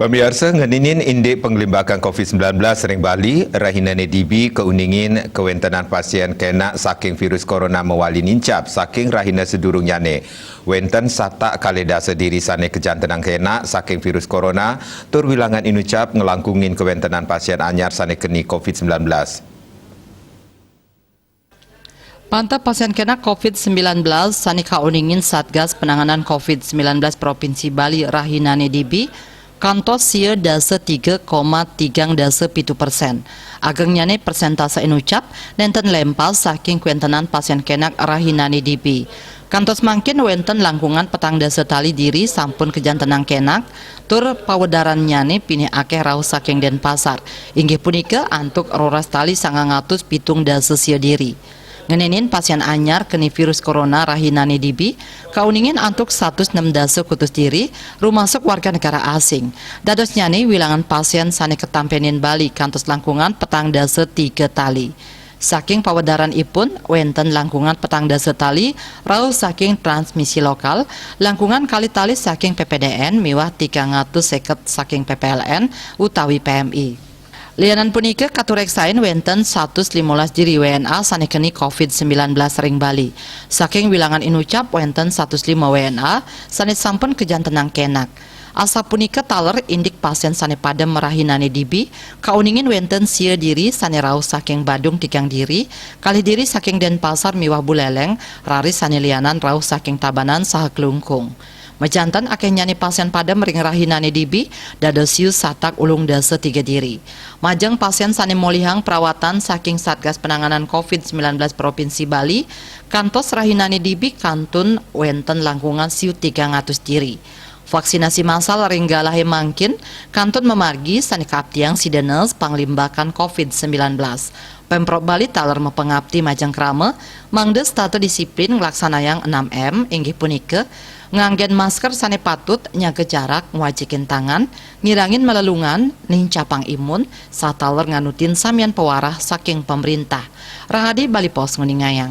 Pemirsa ngeninin indik penglimbakan COVID-19 sering Bali, rahina NDB keuningin kewentanan pasien kena saking virus corona mewali nincap saking rahina sedurung nyane. Wenten satak kaleda sediri sane kejantanang kena saking virus corona, tur wilangan inucap ngelangkungin kewentanan pasien anyar sane keni COVID-19. Pantau pasien kena COVID-19 sanika uningin Satgas Penanganan COVID-19 Provinsi Bali rahina NDB kantos sia dasa 3,3 dasa 7%. Agengnyane persentase inucap nenten lempal saking kuentenan pasien kenak rahinani DB. Kantos mangkin wenten langkungan petang dasa tali diri sampun kejantenang kenak tur pawedaran nyane pinih akeh rau saking Denpasar. Inggih punika antuk roras tali 907 dasa sia diri. Ngenenin pasien anyar keni virus corona rahinani DB kauningin antuk 106 dasa kutus diri rumasuk warga negara asing. Dados nyane wilangan pasien sane ketampenin Bali kantos langkungan petang dasa 3 tali. Saking pawedaran ipun wenten langkungan petang dasa tali rau saking transmisi lokal, langkungan kali tali saking PPDN miwah 350 saking PPLN utawi PMI. Lianan punika katureksain wenten 115 diri WNA sanekeni COVID-19 ring Bali. Saking wilangan inucap wenten 105 WNA sanes sampun kejantenang kenak. Asa punika taler indik pasien sane padem merahinane DB kauningin wenten sia diri sane rau saking Badung tikang diri kali diri saking Denpasar miwah Buleleng rari sane lianan rau saking Tabanan saha Klungkung. Majantan akeh nyani pasien padem ring rahinane DB dadosiu satak ulung dasa 3 diri. Majeng pasien sane molihang perawatan saking Satgas Penanganan COVID-19 Provinsi Bali kantos rahinane DB kantun wenten langkungan siu 300 diri. Vaksinasi massal ringgalahe mangkin kantun memargi sane kaptiang sidenes panglimbakan COVID-19. Pemprov Bali taler mepengabdi majeng krama mangdes tata disiplin ngelaksanayang 6M inggih punika nganggen masker sane patut nyaga jarak ngwajikin tangan ngirangin melelungan nincapang imun sataler nganutin samian pewarah saking pemerintah. Rahadi Bali Pos nguningayang.